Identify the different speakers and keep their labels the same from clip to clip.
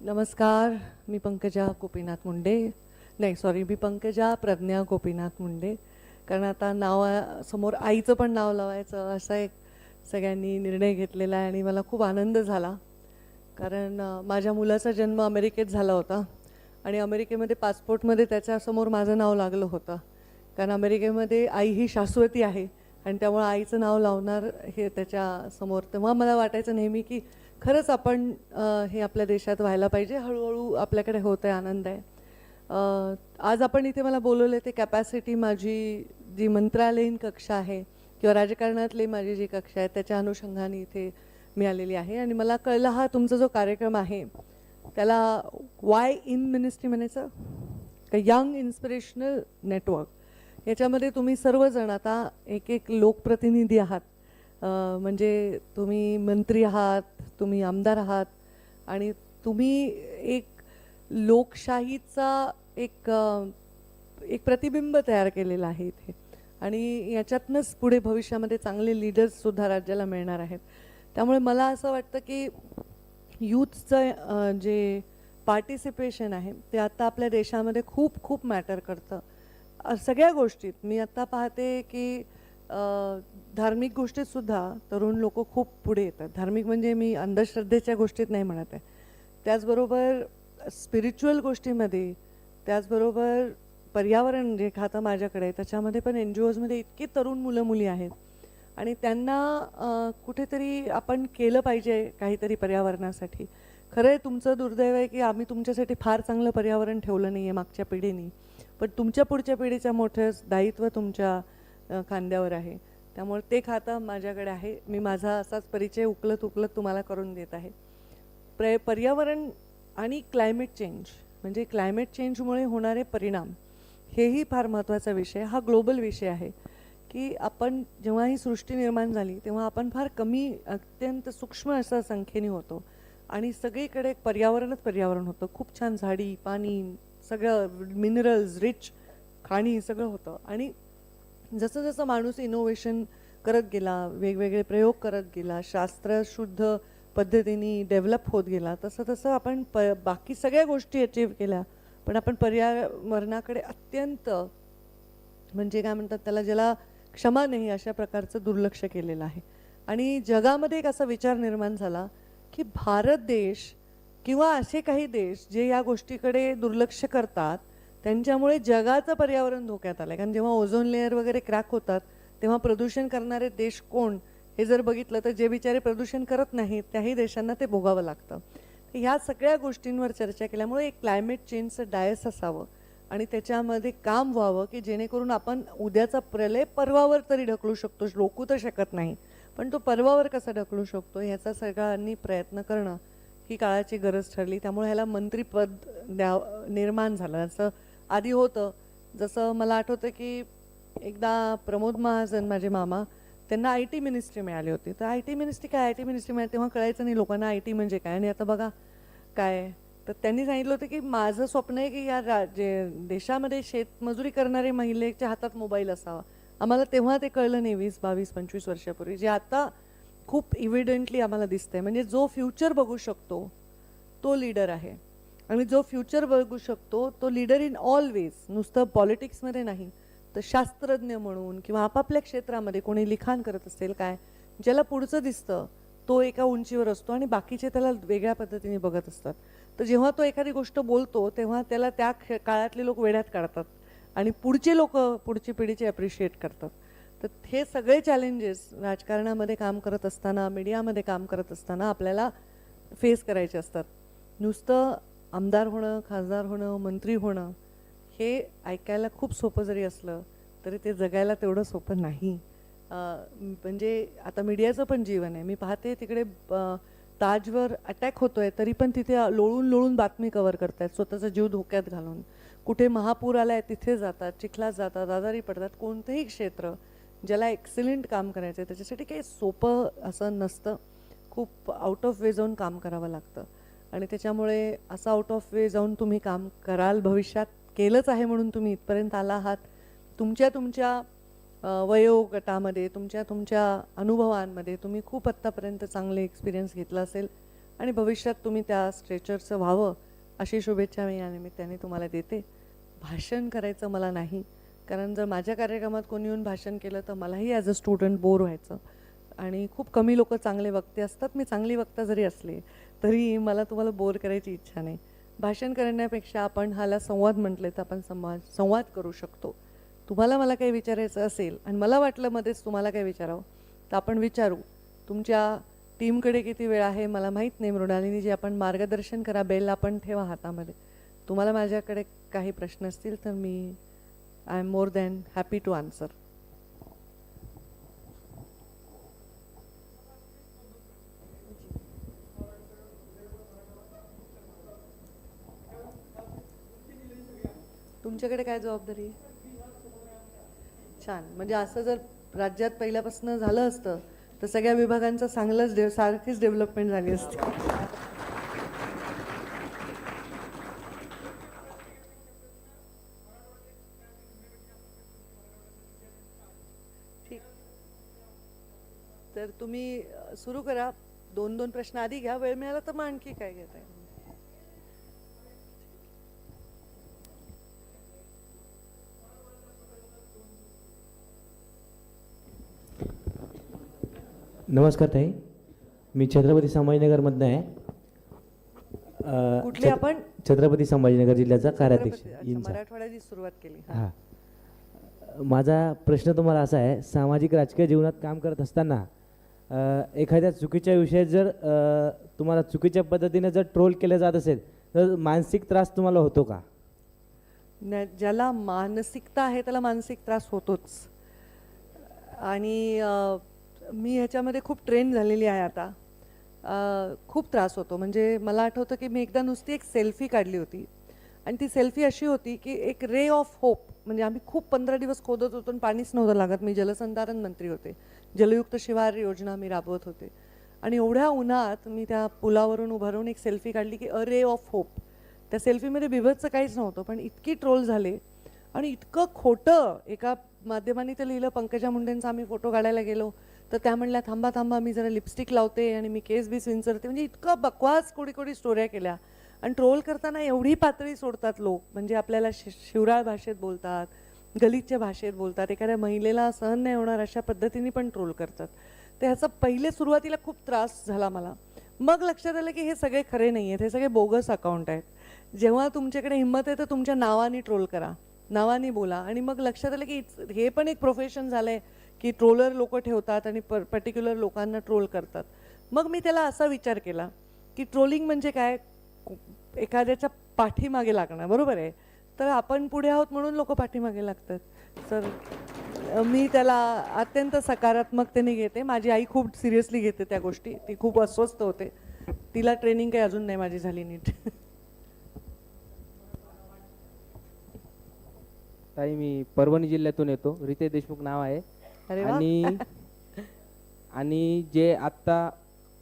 Speaker 1: नमस्कार. मी पंकजा गोपीनाथ मुंडे. नाही सॉरी, मी पंकजा प्रज्ञा गोपीनाथ मुंडे. कारण आता समोर आईचं पण नाव लावायचं असा एक सगळ्यांनी निर्णय घेतलेला आहे आणि मला खूप आनंद झाला. कारण माझ्या मुलाचा जन्म अमेरिकेत झाला होता आणि अमेरिकेमध्ये पासपोर्टमध्ये त्याच्यासमोर माझं नाव लागलं होतं. कारण अमेरिकेमध्ये आई ही शाश्वती आहे आणि त्यामुळे आईचं नाव लावणार हे त्याच्यासमोर. तेव्हा मला वाटायचं नेहमी की खरंच आपण हे आपल्या देशात व्हायला पाहिजे. हळूहळू आपल्याकडे होत आहे, आनंद आहे. आज आपण इथे मला बोलवले ते कॅपॅसिटी माझी जी मंत्रालयीन कक्षा आहे किंवा राजकारणातली माझी जी कक्षा आहे त्याच्या अनुषंगाने इथे मी आलेली आहे. आणि मला कळलं हा तुमचा जो कार्यक्रम आहे त्याला वाय इन मिनिस्ट्री म्हणायचं का, यंग इन्स्पिरेशनल नेटवर्क. याच्यामध्ये तुम्ही सर्वजण आता एक एक लोकप्रतिनिधी आहात. म्हणजे तुम्ही मंत्री आहात, तुम्ही आमदार आहात आणि तुम्ही एक लोकशाहीचा एक प्रतिबिंब तयार केलेला आहे इथे. आणि याच्यातनंच पुढे भविष्यामध्ये चांगले लीडर्ससुद्धा राज्याला मिळणार आहेत. त्यामुळे मला असं वाटतं की यूथचं जे पार्टिसिपेशन आहे ते आता आपल्या देशामध्ये खूप खूप मॅटर करतं. सगळ्या गोष्टीत मी आत्ता पाहते की धार्मिक गोष्टीतसुद्धा तरुण लोक खूप पुढे येतात. धार्मिक म्हणजे मी अंधश्रद्धेच्या गोष्टीत नाही म्हणत आहे, त्याचबरोबर स्पिरिच्युअल गोष्टीमध्ये, त्याचबरोबर पर्यावरण जे खातं माझ्याकडे त्याच्यामध्ये पण NGOजमध्ये इतकी तरुण मुलं मुली आहेत आणि त्यांना कुठेतरी आपण केलं पाहिजे काहीतरी पर्यावरणासाठी. खरं आहे तुमचं दुर्दैव आहे की आम्ही तुमच्यासाठी फार चांगलं पर्यावरण ठेवलं नाही आहे मागच्या पिढीने, पण तुमच्या पुढच्या पिढीचं मोठं दायित्व तुमच्या खांद्यावर आहे. त्यामुळे ते खातं माझ्याकडे आहे. मी माझा असाच परिचय उकलत तुम्हाला करून देत आहे. पर्यावरण आणि क्लायमेट चेंज म्हणजे क्लायमेट चेंजमुळे होणारे परिणाम हेही फार महत्त्वाचा विषय. हा ग्लोबल विषय आहे की आपण जेव्हा ही सृष्टी निर्माण झाली तेव्हा आपण फार कमी, अत्यंत सूक्ष्म असा संख्येने होतो आणि सगळीकडे पर्यावरण होतं. खूप छान झाडी, पाणी, सगळं मिनरल्स रिच खाणी सगळं होतं. आणि जसं जसं माणूस इनोव्हेशन करत गेला, वेगवेगळे प्रयोग करत गेला, शास्त्र शुद्ध पद्धतीने डेव्हलप होत गेला, तसं तसं आपण बाकी सगळ्या गोष्टी अचीव केल्या, पण आपण पर्यावरणाकडे अत्यंत म्हणजे काय म्हणतात त्याला, ज्याला क्षमा नाही अशा प्रकारचं दुर्लक्ष केलेलं आहे. आणि जगामध्ये एक असा विचार निर्माण झाला की भारत देश किंवा असे काही देश जे या गोष्टीकडे दुर्लक्ष करतात त्यांच्यामुळे जगाचं पर्यावरण धोक्यात आलं आहे. कारण जेव्हा ओझोन लेअर वगैरे क्रॅक होतात तेव्हा प्रदूषण करणारे देश कोण हे जर बघितलं तर जे बिचारे प्रदूषण करत नाहीत त्याही देशांना ते भोगावं लागतं. ह्या सगळ्या गोष्टींवर चर्चा केल्यामुळे एक क्लायमेट चेंजचं डायस असावं आणि त्याच्यामध्ये काम व्हावं की जेणेकरून आपण उद्याचा प्रलय पर्वावर तरी ढकलू शकतो. रोखू तर शकत नाही, पण तो पर्वावर कसा ढकलू शकतो ह्याचा सगळ्यांनी प्रयत्न करणं ही काळाची गरज ठरली. त्यामुळे ह्याला मंत्रीपद निर्माण झालं. असं आधी होतं, जसं मला आठवतं की एकदा प्रमोद महाजन माझे मामा, त्यांना IT मिनिस्ट्री मिळाली होती. तर IT मिनिस्ट्री काय, IT मिनिस्ट्री मिळाली तेव्हा कळायचं नाही लोकांना IT म्हणजे काय. आणि आता बघा काय. तर त्यांनी सांगितलं होतं की माझं स्वप्न आहे की या देशामध्ये शेतमजुरी करणारे महिलेच्या हातात मोबाईल असावा. आम्हाला तेव्हा ते कळलं नाही 20, 22, 25 वर्षापूर्वी, जे आता खूप इव्हिडंटली आम्हाला दिसतंय. म्हणजे जो फ्युचर बघू शकतो तो लीडर आहे आणि जो फ्युचर बघू शकतो तो लीडर इन ऑल वेज, नुसतं पॉलिटिक्समध्ये नाही तर शास्त्रज्ञ म्हणून किंवा आपापल्या क्षेत्रामध्ये कोणी लिखाण करत असेल काय, ज्याला पुढचं दिसतं तो एका उंचीवर असतो आणि बाकीचे त्याला वेगळ्या पद्धतीने बघत असतात. तर जेव्हा तो एखादी गोष्ट बोलतो तेव्हा त्याला त्या काळातले लोक वेड्यात काढतात आणि पुढचे लोक, पुढची पिढीचे ॲप्रिशिएट करतात. तर हे सगळे चॅलेंजेस राजकारणामध्ये काम करत असताना, मीडियामध्ये काम करत असताना आपल्याला फेस करायचे असतात. नुसतं आमदार होणं, खासदार होणं, मंत्री होणं हे ऐकायला खूप सोपं जरी असलं तरी ते जगायला तेवढं सोपं नाही. म्हणजे आता मीडियाचं पण जीवन आहे. मी पाहते तिकडे ताजवर अटॅक होतोय तरी पण तिथे लोळून बातमी कव्हर करतायत स्वतःचा जीव धोक्यात घालून. कुठे महापूर आलाय तिथे जातात, चिखलात जातात, आजारी पडतात. कोणतंही क्षेत्र ज्याला एक्सलंट काम करायचं आहे त्याच्यासाठी काही सोपं असं नसतं. खूप आउट ऑफ वे जाऊन काम करावं लागतं आणि त्याच्यामुळे असं आउट ऑफ वे जाऊन तुम्ही काम कराल, भविष्यात केलंच आहे म्हणून तुम्ही इथपर्यंत आला आहात. तुमच्या वयोगटामध्ये, तुमच्या अनुभवांमध्ये तुम्ही खूप आत्तापर्यंत चांगले एक्सपिरियन्स घेतला असेल आणि भविष्यात तुम्ही त्या स्ट्रेचरचं व्हावं अशी शुभेच्छा मी या निमित्ताने तुम्हाला देते. भाषण करायचं मला नाही, कारण जर माझ्या कार्यक्रमात कोणी येऊन भाषण केलं तर मलाही ॲज अ स्टुडंट बोर व्हायचं आणि खूप कमी लोक चांगले वक्ते असतात. मी चांगली वक्ता जरी असले तरी मला तुम्हाला बोर करायची इच्छा नाही. भाषण करण्यापेक्षा आपण हाला संवाद म्हटले तर आपण संवाद करू शकतो. तुम्हाला मला काही विचारायचं असेल आणि मला वाटलं मध्येच तुम्हाला काही विचारावं तर आपण विचारू. तुमच्या टीमकडे किती वेळ आहे मला माहीत नाही. मृणालिनी जी आपण मार्गदर्शन करा, बेल आपण ठेवा हातामध्ये. तुम्हाला माझ्याकडे काही प्रश्न असतील तर मी I am more than happy to answer. तुमच्याकडे काय जबाबदारी आहे? छान. म्हणजे असं जर राज्यात पहिल्यापासून झालं असतं तर सगळ्या विभागांचं चांगलंच सारखीच डेव्हलपमेंट झाली असती. ठीक. तर तुम्ही सुरू करा. 2-2 प्रश्न आधी घ्या. वेळ मिळाला तर मग आणखी काय घेताय?
Speaker 2: नमस्कार ताई, मी छत्रपती संभाजीनगरमधनं आहे.
Speaker 1: कुठले आपण?
Speaker 2: छत्रपती संभाजीनगर जिल्ह्याचा कार्याध्यक्ष.
Speaker 1: मराठवाड्याची सुरुवात केली.
Speaker 2: हां, माझा प्रश्न तुम्हाला असा आहे, सामाजिक राजकीय जीवनात काम करत असताना एखाद्या चुकीच्या विषयात जर तुम्हाला चुकीच्या पद्धतीने जर ट्रोल केलं जात असेल तर मानसिक त्रास तुम्हाला होतो का?
Speaker 1: ज्याला मानसिकता आहे त्याला मानसिक त्रास होतोच. आणि मी ह्याच्यामध्ये खूप ट्रेन झालेली आहे आता. खूप त्रास होतो. म्हणजे मला आठवतं की मी एकदा नुसती एक सेल्फी काढली होती आणि ती सेल्फी अशी होती की एक रे ऑफ होप. म्हणजे आम्ही खूप 15 दिवस खोदत होतो आणि पाणीच नव्हतं लागत. मी जलसंधारण मंत्री होते. जलयुक्त शिवार योजना मी राबवत होते आणि एवढ्या उन्हात मी त्या पुलावरून उभं राहून एक सेल्फी काढली की अ रे ऑफ होप. त्या सेल्फीमध्ये बिभत्सचं काहीच नव्हतं, पण इतकी ट्रोल झाले आणि इतकं खोटं. एका माध्यमांनी तर लिहिलं, पंकजा मुंडेंचा आम्ही फोटो काढायला गेलो तर त्या म्हणल्या थांबा थांबा मी जरा लिपस्टिक लावते आणि मी केस बीस विंचरते. म्हणजे इतकं बकवास कोडी कोडी स्टोऱ्या केल्या. आणि ट्रोल करताना एवढी पातळी सोडतात लोक. म्हणजे आपल्याला शिवराळ भाषेत बोलतात, गलितच्या भाषेत बोलतात, एखाद्या महिलेला सहन नाही होणार अशा पद्धतीने पण ट्रोल करतात. तर ह्याचा पहिले सुरुवातीला खूप त्रास झाला मला. मग लक्षात आलं की हे सगळे खरे नाही आहेत, हे सगळे बोगस अकाउंट आहेत. जेव्हा तुमच्याकडे हिंमत आहे तर तुमच्या नावाने ट्रोल करा, नावाने बोला. आणि मग लक्षात आलं की हे पण एक प्रोफेशन झालं आहे की ट्रोलर लोक ठेवतात आणि पर्टिक्युलर लोकांना ट्रोल करतात. मग मी त्याला असा विचार केला की ट्रोलिंग म्हणजे काय? एखाद्याच्या पाठीमागे लागणं, बरोबर आहे. तर आपण पुढे आहोत म्हणून लोक पाठीमागे लागतात. तर मी त्याला अत्यंत सकारात्मकतेने घेते. माझी आई खूप सिरियसली घेते त्या गोष्टी. ती खूप अस्वस्थ होते. तिला ट्रेनिंग काही अजून नाही माझी झाली नीट.
Speaker 3: ताई, मी परभणी जिल्ह्यातून येतो. रितेश देशमुख नाव आहे. आणि जे आत्ता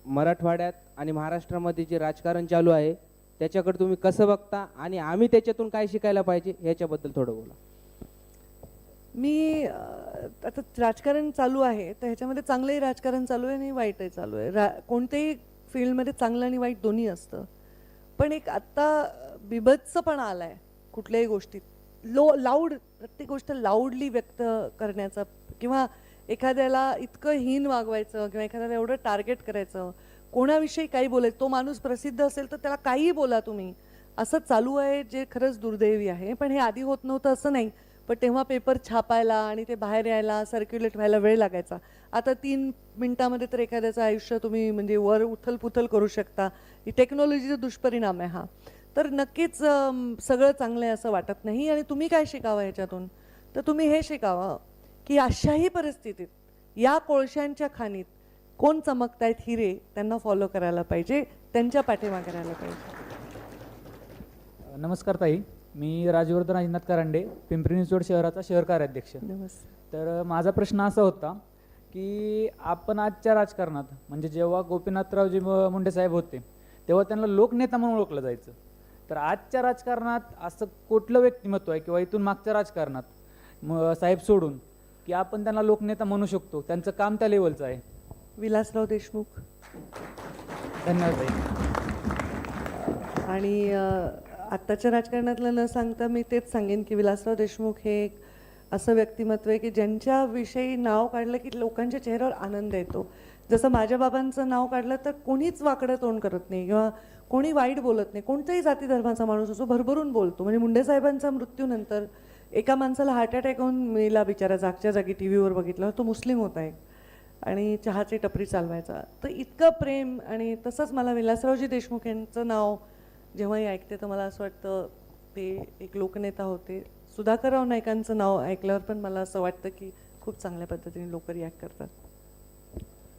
Speaker 3: मराठवाड्यात आणि महाराष्ट्रामध्ये जे राजकारण चालू आहे त्याच्याकडे तुम्ही कसं बघता आणि आम्ही त्याच्यातून काय शिकायला पाहिजे याच्याबद्दल थोडं बोला.
Speaker 1: मी आता राजकारण चालू आहे तर ह्याच्यामध्ये चांगलंही राजकारण चालू आहे आणि वाईटही चालू आहे. कोणत्याही फील्डमध्ये चांगलं आणि वाईट दोन्ही असतं. पण एक आत्ता बिभत्सपणा आला आहे कुठल्याही गोष्टीत. लाऊड, प्रत्येक गोष्ट लाऊडली व्यक्त करण्याचा, किंवा एखाद्याला इतकं हीन वागवायचं किंवा एखाद्याला एवढं टार्गेट करायचं, कोणाविषयी काही बोलायचं. तो माणूस प्रसिद्ध असेल तर त्याला काहीही बोला तुम्ही, असं चालू आहे, जे खरंच दुर्दैवी आहे. पण हे आधी होत नव्हतं असं नाही. पण तेव्हा पेपर छापायला आणि ते बाहेर यायला, सर्क्युलेट व्हायला वेळ लागायचा. आता 3 मिनिटामध्ये तर एखाद्याचं आयुष्य तुम्ही म्हणजे वर उथलपुथल करू शकता. ही टेक्नॉलॉजीचा दुष्परिणाम आहे हा. तर नक्कीच सगळं चांगलं आहे असं वाटत नाही. आणि तुम्ही काय शिकावं ह्याच्यातून? तर तुम्ही हे शिकावं की अशाही परिस्थितीत, या कोळशांच्या खाणीत कोण चमकतायत हिरे, त्यांना फॉलो करायला पाहिजे, त्यांच्या पाठीमागे राहायला पाहिजे.
Speaker 4: नमस्कार ताई, मी राजवर्धन अजिनाथ कारंडे, पिंपरी चिंचवड शहराचा शहर कार्याध्यक्ष.
Speaker 1: नमस्कार.
Speaker 4: तर माझा प्रश्न असा होता की आपण आजच्या राजकारणात, म्हणजे जेव्हा गोपीनाथरावजी मुंडे साहेब होते तेव्हा त्यांना लोकनेता म्हणून ओळखलं जायचं. तर आजच्या राजकारणात असं कुठलं व्यक्तिमत्व आहे किंवा इथून मागच्या राजकारणात साहेब सोडून की आपण त्यांना लोकनेता म्हणू शकतो, त्यांचं काम त्या लेवलचं आहे?
Speaker 1: विलासराव देशमुख.
Speaker 4: धन्यवाद ताई.
Speaker 1: आणि आत्ताच्या राजकारणातलं न सांगता मी तेच सांगेन की विलासराव देशमुख हे एक असं व्यक्तिमत्व आहे की ज्यांच्याविषयी नाव काढलं की लोकांच्या चेहऱ्यावर आनंद येतो. जसं माझ्या बाबांचं नाव काढलं तर कोणीच वाकडं तोंड करत नाही किंवा कोणी वाईट बोलत नाही. कोणत्याही जाती धर्माचा माणूस असो भरभरून बोलतो. म्हणजे मुंडे साहेबांचा मृत्यूनंतर एका माणसाला हार्ट अटॅक होऊन मेला बिचारा, जागच्या जागी टी व्हीवर बघितलं. तो मुस्लिम होता एक आणि चहाची टपरी चालवायचा. तर इतकं प्रेम. आणि तसंच मला विलासरावजी देशमुख यांचं नाव जेव्हाही ऐकते तर मला असं वाटतं ते एक लोकनेता होते. सुधाकरराव नाईकांचं नाव ऐकल्यावर पण मला असं वाटतं की खूप चांगल्या पद्धतीने लोक रिॲक्ट करतात.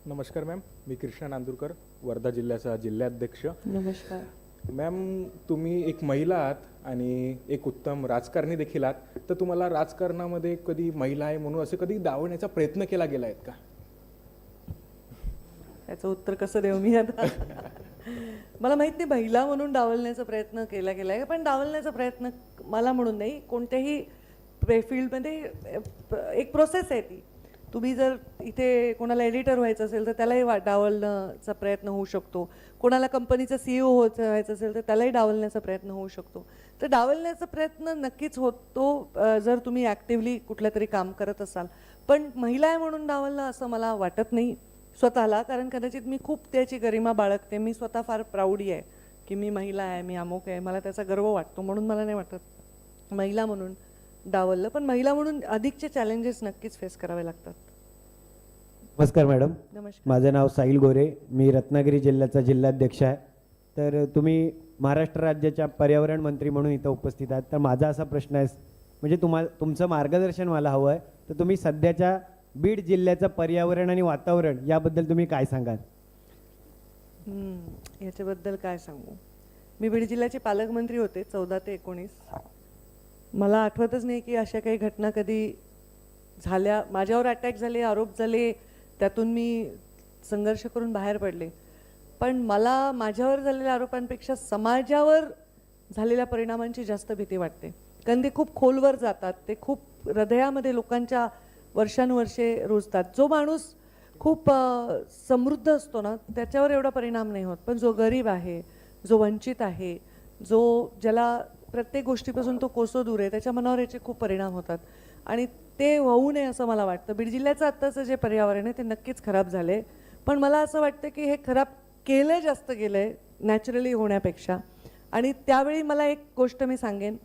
Speaker 5: नमस्कार मॅम, मी कृष्णा नांदुरकर, वर्धा जिल्ह्याचा जिल्हाध्यक्ष.
Speaker 1: नमस्कार
Speaker 5: मॅम, तुम्ही एक महिला आहात आणि एक उत्तम राजकारणी देखील आहात. तर तुम्हाला राजकारणामध्ये कधी महिला आहे म्हणून असं कधी डावण्याचा प्रयत्न केला गेला आहेत का?
Speaker 1: याचं उत्तर कसं देऊ मी आता? मला माहीत नाही महिला म्हणून डावलण्याचा प्रयत्न केला गेला आहे, पण डावलण्याचा प्रयत्न मला म्हणून नाही, कोणत्याही फील्डमध्ये एक प्रोसेस आहे ती. तुम्ही जर इथे कोणाला एडिटर व्हायचं असेल तर त्यालाही डावलण्याचा प्रयत्न होऊ शकतो. कोणाला कंपनीचा CEO व्हायचं असेल तर त्यालाही डावलण्याचा प्रयत्न होऊ शकतो. तर डावलण्याचा प्रयत्न नक्कीच होतो जर तुम्ही ॲक्टिव्हली कुठलं तरी काम करत असाल. पण महिला आहे म्हणून डावललं असं मला वाटत नाही स्वतःला, कारण कदाचित मी खूप त्याची गरिमा बाळगते. मी स्वतः फार प्राऊडी आहे की मी महिला आहे, मी अमुक आहे, मला त्याचा गर्व वाटतो. म्हणून मला नाही वाटत महिला म्हणून डावललं. पण महिला म्हणून अधिकचे चॅलेंजेस नक्कीच फेस करावे लागतात.
Speaker 6: नमस्कार मॅडम,
Speaker 1: नमस्कार.
Speaker 6: माझं नाव साहिल गोरे, मी रत्नागिरी जिल्ह्याचा जिल्हाध्यक्ष आहे. तर तुम्ही महाराष्ट्र राज्याच्या पर्यावरण मंत्री म्हणून इथं उपस्थित आहात. तर माझा असा प्रश्न आहे, म्हणजे तुमचं मार्गदर्शन मला हवं आहे. तर तुम्ही सध्याच्या बीड जिल्ह्याचं पर्यावरण आणि वातावरण याबद्दल तुम्ही काय सांगाल?
Speaker 1: याच्याबद्दल काय सांगू? मी बीड जिल्ह्याचे पालकमंत्री होते 14 ते 19. मला आठवतच नाही की अशा काही घटना कधी झाल्या. माझ्यावर अटॅक झाले, आरोप झाले, त्यातून मी संघर्ष करून बाहेर पडले. पण मला माझ्यावर झालेल्या आरोपांपेक्षा समाजावर झालेल्या परिणामांची जास्त भीती वाटते. कारण ते खूप खोलवर जातात, ते खूप हृदयामध्ये लोकांच्या वर्षानुवर्षे रुजतात. जो माणूस खूप समृद्ध असतो ना त्याच्यावर एवढा परिणाम नाही होत, पण जो गरीब आहे, जो वंचित आहे, ज्याला प्रत्येक गोष्टीपासून तो कोसो दूर आहे, त्याच्या मनावर याचे खूप परिणाम होतात. आणि ते होऊ नये असं मला वाटतं. बीड जिल्ह्याचं आत्ताचं जे पर्यावरण आहे ते नक्कीच खराब झाले. पण मला असं वाटतं की हे खराब केलं जास्त गेलं आहे नॅचरली होण्यापेक्षा. आणि त्यावेळी मला एक गोष्ट मी सांगेन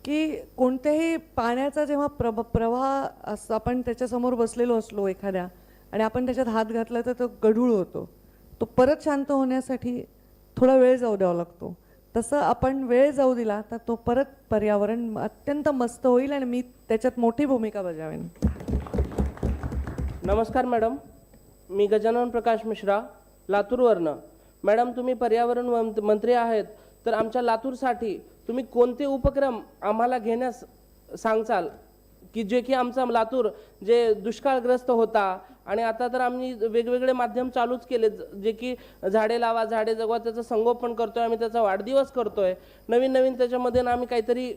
Speaker 1: की कोणत्याही पाण्याचा जेव्हा प्रवाह असं आपण त्याच्यासमोर बसलेलो असलो एखाद्या आणि आपण त्याच्यात हात घातला तर तो गढूळ होतो. तो परत शांत होण्यासाठी थोडा वेळ जाऊ द्यावा लागतो. तसं आपण वेळ जाऊ दिला तर तो परत पर्यावरण अत्यंत मस्त होईल आणि मी त्याच्यात मोठी भूमिका बजावेन.
Speaker 7: नमस्कार मॅडम, मी गजानन प्रकाश मिश्रा, लातूरवरनं. मॅडम, तुम्ही पर्यावरण मंत्री आहेत, तर आमच्या लातूरसाठी तुम्ही कोणते उपक्रम आम्हाला घेण्यास सांगचाल की जे की आमचा लातूर जे दुष्काळग्रस्त होता आणि आता तर आम्ही वेगवेगळे माध्यम चालूच केले, जे की झाडे लावा झाडे जगवा त्याचं संगोपन करतोय, आम्ही त्याचा वाढदिवस करतोय, नवीन नवीन त्याच्यामध्ये आम्ही काहीतरी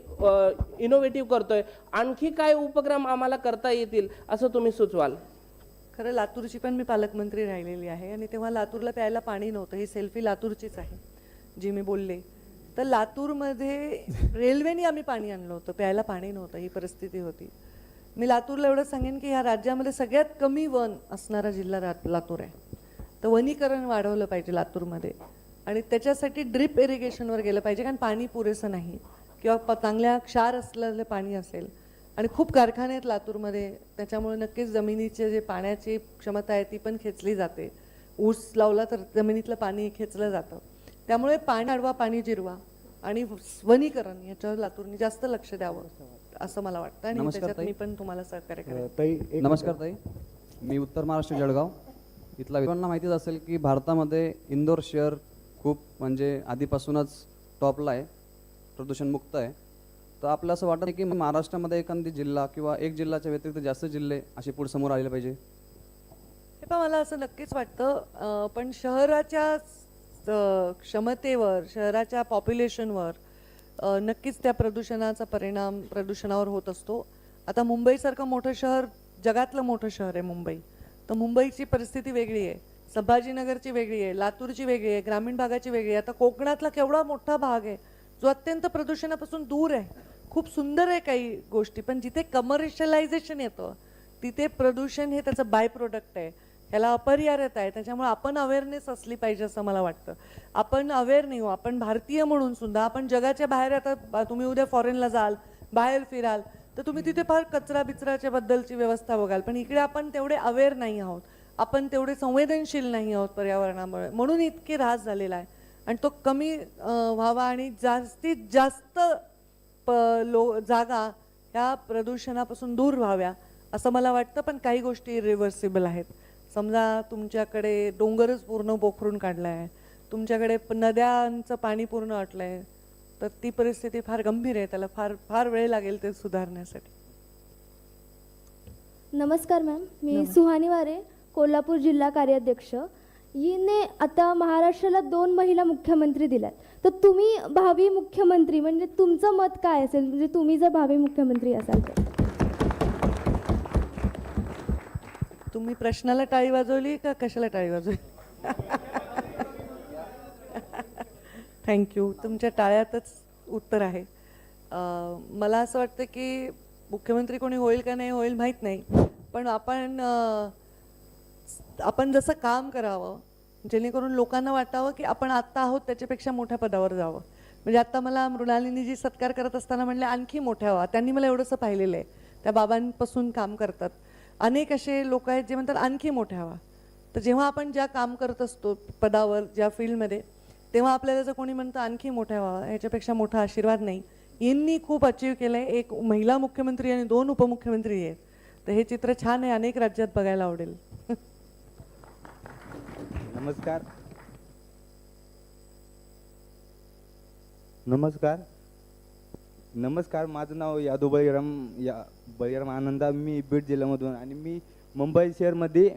Speaker 7: इनोव्हेटिव्ह करतोय. आणखी काय उपक्रम आम्हाला करता येतील असं तुम्ही सुचवाल?
Speaker 1: खरं लातूरची पण मी पालकमंत्री राहिलेली आहे आणि तेव्हा लातूरला प्यायला पाणी नव्हतं. ही सेल्फी लातूरचीच आहे जी मी बोलले. तर लातूरमध्ये रेल्वेने आम्ही पाणी आणलं होतं, प्यायला पाणी नव्हतं, ही परिस्थिती होती. मी लातूरला एवढं सांगेन की ह्या राज्यामध्ये सगळ्यात कमी वन असणारा जिल्हा लातूर आहे. तर वनीकरण वाढवलं पाहिजे लातूरमध्ये आणि त्याच्यासाठी ड्रिप इरिगेशनवर गेलं पाहिजे, कारण पाणी पुरेसं नाही किंवा चांगल्या क्षार असलेलं पाणी असेल. आणि खूप कारखाने आहेत लातूरमध्ये, त्याच्यामुळे नक्कीच जमिनीचे जे पाण्याची क्षमता आहे ती पण खेचली जाते. ऊस लावला तर जमिनीतलं पाणी खेचलं जातं. त्यामुळे पाणी अडवा, पाणी जिरवा आणि वनीकरण याच्यावर लातूरने जास्त लक्ष द्यावं असं मला वाटतं. आणि त्याच्यात मी पण तुम्हाला सहकार्य करेन.
Speaker 8: नमस्कार ताई, मी उत्तर महाराष्ट्र जळगाव इथला. विद्वांना माहितीच असेल की भारतामध्ये इंदोर शहर खूप म्हणजे आधीपासूनच टॉपला आहे, प्रदूषणमुक्त आहे. तर आपलं असं वाटतं की महाराष्ट्रामध्ये एखादी जिल्हा किंवा एक जिल्ह्याच्या व्यतिरिक्त जास्त जिल्हे असे पुढे समोर आले पाहिजे.
Speaker 1: हे पण मला असं नक्कीच वाटतं. पण शहराच्या क्षमतेवर, शहराच्या पॉप्युलेशनवर नक्कीच त्या प्रदूषणाचा परिणाम प्रदूषणावर होत असतो. आता मुंबईसारखं मोठं शहर, जगातलं मोठं शहर आहे मुंबई, तर मुंबईची परिस्थिती वेगळी आहे. संभाजीनगरची वेगळी आहे, लातूरची वेगळी आहे, ग्रामीण भागाची वेगळी आहे. आता कोकणातला केवढा मोठा भाग आहे जो अत्यंत प्रदूषणापासून दूर आहे. खूप सुंदर आहे काही गोष्टी, पण जिथे कमर्शियलायझेशन येतं तिथे प्रदूषण हे त्याचं बाय प्रोडक्ट आहे, ह्याला अपरिहार्यता आहे. त्याच्यामुळे आपण अवेअरनेस असली पाहिजे असं मला वाटतं. आपण अवेअर नाही हो, आपण भारतीय म्हणून सुद्धा आपण जगाच्या बाहेर, आता तुम्ही उद्या फॉरेनला जाल, बाहेर फिराल, तर तुम्ही तिथे फार कचरा बिचराच्या बद्दलची व्यवस्था बघाल, पण इकडे आपण तेवढे अवेअर नाही आहोत, आपण तेवढे संवेदनशील नाही आहोत पर्यावरणामुळे, म्हणून इतके ऱ्हास झालेला आहे. आणि तो कमी व्हावा आणि जास्तीत जास्त जागा ह्या प्रदूषणापासून दूर व्हाव्या असं मला वाटतं. पण काही गोष्टी इरिव्हर्सिबल आहेत. समजा तुमच्याकडे डोंगरच पूर्ण पोखरून काढला आहे, तुमच्याकडे नद्यांचं पाणी पूर्ण अटलं आहे, तर ती परिस्थिती फार गंभीर आहे. त्याला फार फार वेळ लागेल ते सुधारण्यासाठी.
Speaker 9: नमस्कार मॅम, मी सुहानी वारे, कोल्हापूर जिल्हा कार्याध्यक्ष. हिने आता महाराष्ट्राला 2 महिला मुख्यमंत्री दिल्यात, तर तुम्ही भावी मुख्यमंत्री म्हणजे तुमचं मत काय असेल, म्हणजे तुम्ही जर भावी मुख्यमंत्री असाल तर?
Speaker 1: तुम्ही प्रश्नाला टाळी वाजवली का कशाला टाळी वाजवली? थँक्यू. तुमच्या टाळ्यातच उत्तर आहे. मला असं वाटतं की मुख्यमंत्री कोणी होईल का नाही होईल माहीत नाही, पण आपण जसं काम करावं जेणेकरून लोकांना वाटावं की आपण आत्ता आहोत त्याच्यापेक्षा मोठ्या पदावर जावं. म्हणजे आत्ता मला मृणालिनीजी सत्कार करत असताना म्हणले आणखी मोठ्या व्हा. त्यांनी मला एवढंसं पाहिलेलं आहे, त्या बाबांपासून काम करतात. अनेक असे लोक आहेत जे म्हणतात आणखी मोठ्या व्हा. तर जेव्हा आपण ज्या काम करत असतो पदावर, ज्या फील्डमध्ये, तेव्हा आपल्याला जर कोणी म्हणतं आणखी मोठ्या व्हावा, ह्याच्यापेक्षा मोठा आशीर्वाद नाही. यांनी खूप अचीव केलं आहे. 1 महिला मुख्यमंत्री आणि 2 उपमुख्यमंत्री आहेत. तर हे चित्र छान आहे, अनेक राज्यात बघायला आवडेल.
Speaker 10: नमस्कार. नमस्कार नमस्कार माझं नाव यादव बळीराम आनंदा. मी बीड जिल्ह्यामधून आणि मी मुंबई शहरमध्ये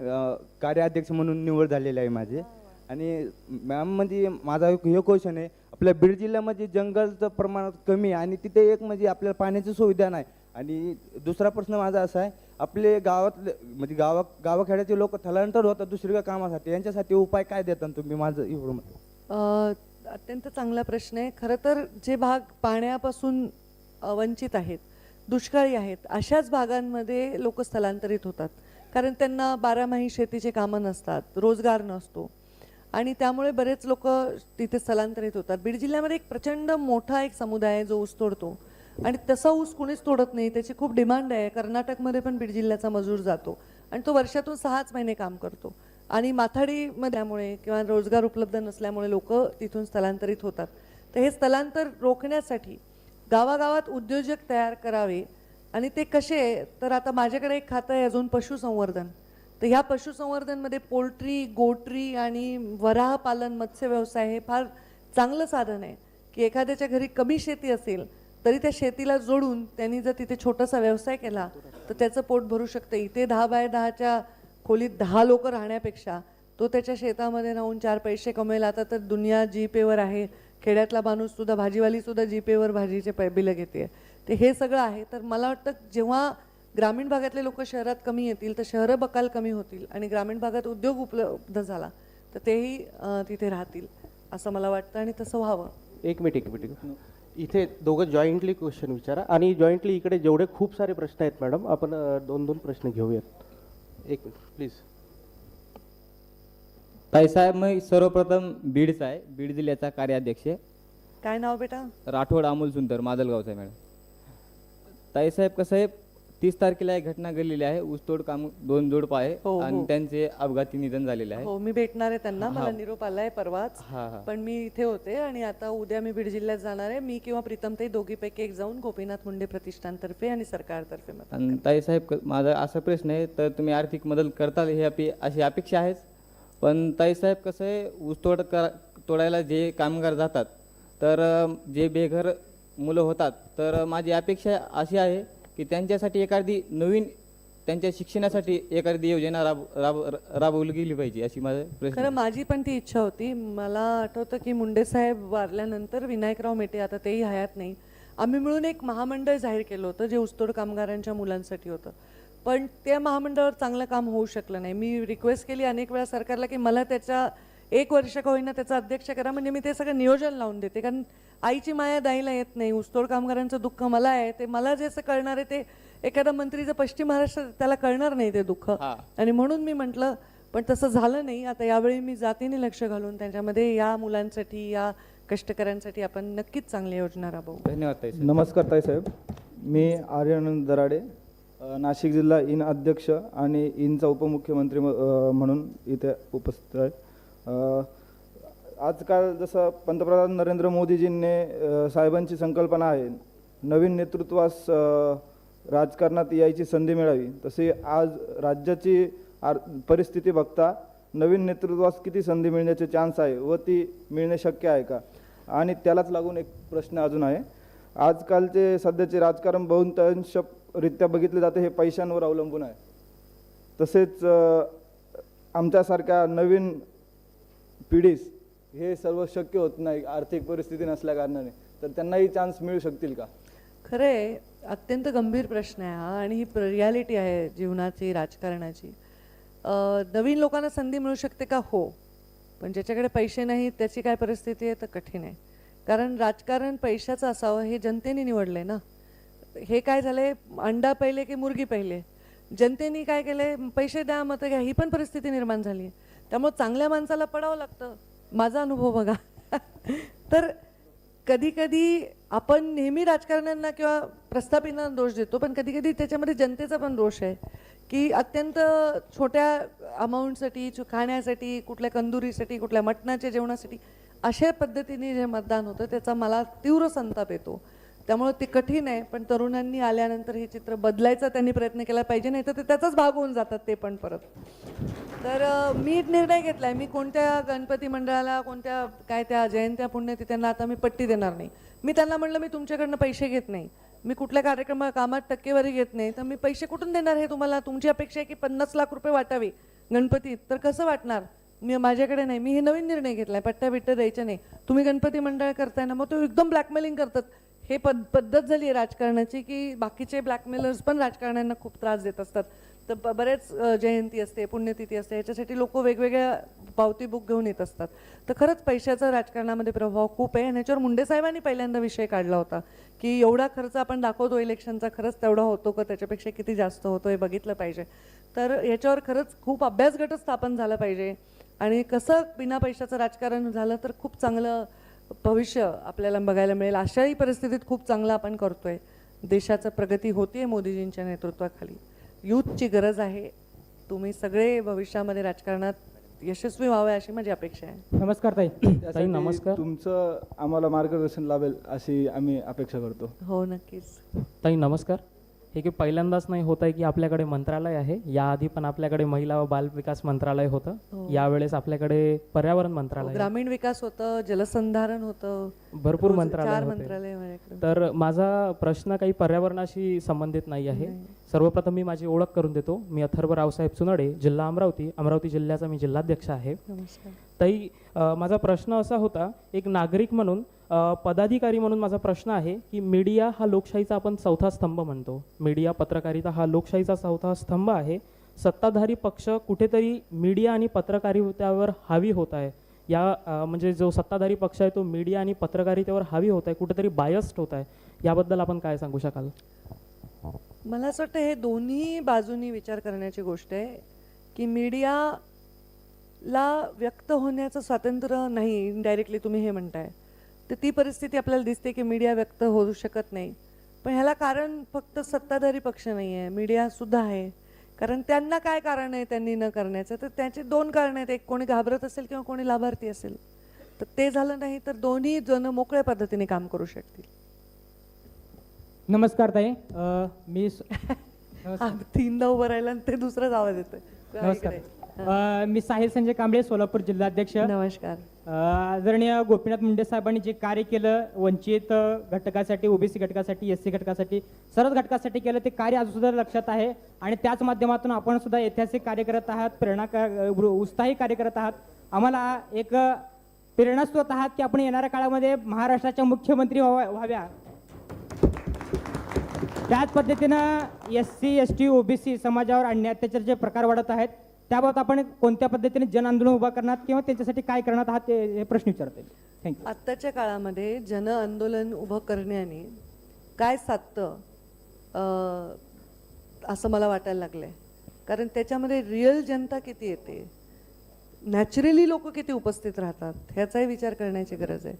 Speaker 10: कार्याध्यक्ष म्हणून निवड झालेली आहे माझे. आणि मॅम म्हणजे माझा हे क्वेश्चन आहे, आपल्या बीड जिल्ह्यामध्ये जंगलचं प्रमाण कमी आहे आणि तिथे एक म्हणजे आपल्याला पाण्याची सुविधा नाही. आणि दुसरा प्रश्न माझा असा आहे, आपले गावातले म्हणजे गावाखेड्याचे लोक स्थलांतर होतात दुसरीकडे कामासाठी, यांच्यासाठी उपाय काय देतात तुम्ही? माझं एवढं मत.
Speaker 1: अत्यंत चांगला प्रश्न आहे. खरं तर जे भाग पाण्यापासून वंचित आहेत, दुष्काळी आहेत, अशाच भागांमध्ये लोक स्थलांतरित होतात, कारण त्यांना 12माही शेतीचे कामं नसतात, रोजगार नसतो, आणि त्यामुळे बरेच लोक तिथे स्थलांतरित होतात. बीड जिल्ह्यामध्ये एक प्रचंड मोठा एक समुदाय आहे जो ऊस तोडतो, आणि तसा ऊस कुणीच तोडत नाही. त्याची खूप डिमांड आहे. कर्नाटकमध्ये पण बीड जिल्ह्याचा मजूर जातो आणि तो वर्षातून 6च महिने काम करतो. आणि माथाडीमध्ये किंवा रोजगार उपलब्ध नसल्यामुळे लोक तिथून स्थलांतरित होतात. तर हे स्थलांतर रोखण्यासाठी गावागावात उद्योजक तयार करावे. आणि ते कसे, तर आता माझ्याकडे एक खातं आहे अजून, पशुसंवर्धन. तर ह्या पशुसंवर्धनमध्ये पोल्ट्री, गोट्री आणि वराह पालन, मत्स्य व्यवसाय हे फार चांगलं साधन आहे की एखाद्याच्या घरी कमी शेती असेल तरी त्या शेतीला जोडून त्यांनी जर तिथे छोटासा व्यवसाय केला तर त्याचं पोट भरू शकतं. इथे 10 बाय 10च्या खोलीत 10 लोक राहण्यापेक्षा तो त्याच्या शेतामध्ये राहून 4 पैसे कमवेल. आता तर दुनिया जीपेवर आहे. खेड्यातला माणूस सुद्धा, भाजीवाली सुद्धा जीपेवर भाजीचे बिलं घेते. ते हे सगळं आहे. तर मला वाटतं जेव्हा ग्रामीण भागातले लोक शहरात कमी येतील तर शहरं बकाल कमी होतील आणि ग्रामीण भागात उद्योग उपलब्ध झाला तर तेही तिथे राहतील असं मला वाटतं, आणि तसं व्हावं.
Speaker 11: एक मिनिट इथे दोघं जॉईंटली क्वेश्चन विचारा, आणि जॉईंटली इकडे जेवढे खूप सारे प्रश्न आहेत मॅडम, आपण 2-2 प्रश्न घेऊयात. एक मिनिट प्लीज.
Speaker 12: ताईसाहेब, मी सर्वप्रथम बीडचा आहे, बीड जिल्ह्याचा कार्याध्यक्ष.
Speaker 1: काय नाव बेटा?
Speaker 12: राठोड अमोल सुंदर, माजलगावचा आहे मॅडम. ताईसाहेब, कसं आहे, 30 तारखेला एक घटना घडलेली आहे. ऊसतोड काम 2 जोडपं आहे आणि त्यांचे अपघाती निधन झालेले आहे.
Speaker 1: हो, मी भेटणार आहे त्यांना. मला निरोप आलाय परवाच,
Speaker 12: हा.
Speaker 1: पण मी इथे होते आणि आता उद्या मी बीड जिल्ह्यात जाणार आहे. मी किंवा प्रीतमताई दोघीपैकी एक जाऊन गोपीनाथ मुंडे प्रतिष्ठानतर्फे आणि सरकारतर्फे मदत.
Speaker 12: आणि ताईसाहेब, माझा असा प्रश्न आहे, तर तुम्ही आर्थिक मदत करताल हे अशी अपेक्षा आहेच. पण ताईसाहेब, कसं आहे, ऊसतोड तोडायला जे कामगार जातात तर जे बेघर मुलं होतात, तर माझी अपेक्षा अशी आहे की त्यांच्यासाठी एखादी नवीन, त्यांच्या शिक्षणासाठी एखादी योजना राबवली गेली पाहिजे, अशी माझा प्रश्न.
Speaker 1: खरं माझी पण ती इच्छा होती. मला आठवतं की मुंडे साहेब वारल्यानंतर विनायकराव मेटे, आता तेही हयात नाही, आम्ही मिळून एक महामंडळ जाहीर केलं होतं जे ऊसतोड कामगारांच्या मुलांसाठी होतं. पण त्या महामंडळावर चांगलं काम होऊ शकलं नाही. मी रिक्वेस्ट केली अनेक वेळा सरकारला की मला त्याच्या 1 वर्ष का होईना त्याचा अध्यक्ष करा, म्हणजे मी ते सगळं नियोजन लावून देते. कारण आईची माया दाईला येत नाही. ऊसतोड कामगारांचं दुःख मला आहे, ते मला जे असं कळणार आहे ते एखादा मंत्री जर पश्चिम महाराष्ट्रात त्याला कळणार नाही ते दुःख. आणि म्हणून मी म्हटलं, पण तसं झालं नाही. आता यावेळी मी जातीने लक्ष घालून त्याच्यामध्ये या मुलांसाठी, या कष्टकऱ्यांसाठी आपण नक्कीच चांगली योजना राबवू.
Speaker 12: धन्यवाद ताई.
Speaker 10: नमस्कार ताईसाहेब, मी आर्यानंद दराडे, नाशिक जिल्हा इन अध्यक्ष आणि इनचा उपमुख्यमंत्री म्हणून इथे उपस्थित आहे. आजकाल जसं पंतप्रधान नरेंद्र मोदीजींनी साहेबांची संकल्पना आहे नवीन नेतृत्वास राजकारणात यायची संधी मिळावी, तशी आज राज्याची परिस्थिती बघता नवीन नेतृत्वास किती संधी मिळण्याचे चान्स आहे व ती मिळणे शक्य आहे का? आणि त्यालाच लागून एक प्रश्न अजून आहे. आजकालचे सध्याचे राजकारण बहुतांशरित्या बघितले जाते हे पैशांवर अवलंबून आहे. तसेच आमच्यासारख्या नवीन पिढीस हे सर्व शक्य होत नाही आर्थिक परिस्थिती नसल्या कारणाने, तर त्यांनाही चान्स मिळू शकतील का?
Speaker 1: खरंय, अत्यंत गंभीर प्रश्न आहे हा, आणि ही रियालिटी आहे जीवनाची, राजकारणाची. नवीन लोकांना संधी मिळू शकते का? हो, पण ज्याच्याकडे पैसे नाहीत त्याची काय परिस्थिती आहे तर कठीण आहे. कारण राजकारण पैशाचं असावं हे जनतेने निवडलंय ना. हे काय झालंय, अंडा पहिले की मुर्गी पहिले. जनतेने काय केलंय, पैसे द्या मतं घ्या, ही पण परिस्थिती निर्माण झाली आहे. त्यामुळे चांगल्या माणसाला पडावं लागतं. माझा अनुभव बघा. तर कधी कधी आपण नेहमी राजकारण्यांना किंवा प्रस्थापितांना दोष देतो, पण कधी कधी त्याच्यामध्ये जनतेचा पण दोष आहे की अत्यंत छोट्या अमाऊंटसाठी, खाण्यासाठी, कुठल्या कंदुरीसाठी, कुठल्या मटणाच्या जेवणासाठी अशा पद्धतीने जे मतदान होतं त्याचा मला तीव्र संताप येतो. त्यामुळे ते कठीण आहे, पण तरुणांनी आल्यानंतर हे चित्र बदलायचा त्यांनी प्रयत्न केला पाहिजे, नाही तर ते त्याचाच भाग होऊन जातात ते पण परत. तर मी एक निर्णय घेतला आहे, मी कोणत्या गणपती मंडळाला, कोणत्या काय त्या जयंत्या पुण्यतिथ्यांना आता मी पट्टी देणार नाही. मी त्यांना म्हटलं मी तुमच्याकडनं पैसे घेत नाही, मी कुठल्या कामात टक्केवारी घेत नाही, तर मी पैसे कुठून देणार हे तुम्हाला? तुमची अपेक्षा आहे की 50 लाख रुपये वाटावे गणपतीत, तर कसं वाटणार? मी माझ्याकडे नाही. मी हे नवीन निर्णय घेतला आहे, पट्ट्या बिट्ट्या द्यायच्या नाही. तुम्ही गणपती मंडळ करताय ना, मग तो एकदम ब्लॅकमेलिंग करतात. हे पद्धत झाली आहे राजकारणाची की बाकीचे ब्लॅकमेलर्स पण राजकारण्यांना खूप त्रास देत असतात. तर बरेच जयंती असते, पुण्यतिथी असते, याच्यासाठी लोक वेगवेगळ्या पावती बुक घेऊन येत असतात. तर खरंच पैशाचा राजकारणामध्ये प्रभाव खूप आहे, आणि याच्यावर मुंडे साहेबांनी पहिल्यांदा विषय काढला होता की एवढा खर्च आपण दाखवतो इलेक्शनचा, खरंच तेवढा होतो का, त्याच्यापेक्षा किती जास्त होतो हे बघितलं पाहिजे. तर याच्यावर खरंच खूप अभ्यास गट स्थापन झाला पाहिजे, आणि कसं बिना पैशाचं राजकारण झालं तर खूप चांगलं भविष्य आपल्याला बघायला मिळेल. अशाही परिस्थितीत खूप चांगलं आपण करतोय. देशाचं प्रगती होतीये मोदीजींच्या नेतृत्वाखाली. यूथची गरज आहे. तुम्ही सगळे भविष्यामध्ये राजकारणात यशस्वी व्हावे अशी माझी अपेक्षा आहे.
Speaker 13: नमस्कार ताई. ताई नमस्कार.
Speaker 10: तुमचं आम्हाला मार्गदर्शन लाभेल अशी आम्ही अपेक्षा करतो.
Speaker 1: हो, नक्कीच.
Speaker 13: ताई नमस्कार. हे की पहिल्यांदाच नाही होत आहे की आपल्याकडे मंत्रालय आहे. याआधी पण आपल्याकडे महिला व बाल विकास मंत्रालय होतं. यावेळेस आपल्याकडे पर्यावरण मंत्रालय,
Speaker 1: ग्रामीण विकास होतं, जलसंधारण होतं,
Speaker 13: भरपूर
Speaker 1: 4
Speaker 13: मंत्रालय
Speaker 1: मंत्रालय माझ्याकडे.
Speaker 13: तर माझा प्रश्न काही पर्यावरणाशी संबंधित नाही आहे. सर्वप्रथम मी माझी ओळख करून देतो. मी अथर्व रावसाहेब सुनडे, जिल्हा अमरावती, अमरावती जिल्ह्याचा मी जिल्हाध्यक्ष आहे.
Speaker 1: नमस्कार
Speaker 13: ताई, माझा प्रश्न असा होता, एक नागरिक म्हणून, पदाधिकारी म्हणून माझा प्रश्न आहे की मीडिया हा लोकशाहीचा आपण चौथा स्तंभ म्हणतो. मीडिया, पत्रकारिता हा लोकशाहीचा चौथा स्तंभ आहे. सत्ताधारी पक्ष कुठेतरी मीडिया आणि पत्रकारितेवर हावी होत आहे. म्हणजे जो सत्ताधारी पक्ष आहे तो मीडिया आणि पत्रकारितेवर हावी होत आहे, कुठेतरी बायस्ड होत आहे. याबद्दल आपण काय सांगू शकाल?
Speaker 1: मला असं वाटतं हे दोन्ही बाजूनी विचार करण्याची गोष्ट आहे की मीडियाला व्यक्त होण्याचं स्वातंत्र्य नाही. इनडायरेक्टली तुम्ही हे म्हणताय, तर ती परिस्थिती आपल्याला दिसते की मीडिया व्यक्त होऊ शकत नाही. पण ह्याला कारण फक्त सत्ताधारी पक्ष नाही आहे, मीडिया सुद्धा आहे. कारण त्यांना काय कारण आहे त्यांनी न करण्याचं, तर त्याचे 2 कारणं आहेत. एक, कोणी घाबरत असेल किंवा कोणी लाभार्थी असेल, तर ते झालं नाही तर दोन्ही जण मोकळ्या पद्धतीने काम करू शकतील.
Speaker 13: नमस्कार ताई. मी
Speaker 1: 3दा उभं राहिलं आणि ते दुसरंच आवाज येतोय.
Speaker 13: नमस्कार. मी साहिल संजय कांबळे, सोलापूर जिल्हाध्यक्ष.
Speaker 1: नमस्कार.
Speaker 13: आदरणीय गोपीनाथ मुंडे साहेबांनी जे कार्य केलं वंचित घटकासाठी, ओबीसी घटकासाठी, एससी घटकासाठी, सर्वच घटकासाठी केलं ते कार्य आज सुद्धा लक्षात आहे. आणि त्याच माध्यमातून आपण सुद्धा ऐतिहासिक कार्य करत आहात, उत्साही कार्य करत आहात. आम्हाला एक प्रेरणास्रोत आहात की आपण येणाऱ्या काळामध्ये महाराष्ट्राच्या मुख्यमंत्री व्हाव्या.
Speaker 14: त्याच पद्धतीनं SC ST OBC समाजावर अन्याय अत्याचाराचे प्रकार वाढत आहेत, त्याबाबत आपण कोणत्या पद्धतीने जन आंदोलन उभा करणार किंवा त्यांच्यासाठी काय करणार हा ते हे प्रश्न विचारते. थँक्यू.
Speaker 1: आत्ताच्या काळामध्ये जन आंदोलन उभं करण्याने काय साधतं असं मला वाटायला लागलं आहे. कारण त्याच्यामध्ये रिअल जनता किती येते, नॅचरली लोक किती उपस्थित राहतात, ह्याचाही विचार करण्याची गरज आहे.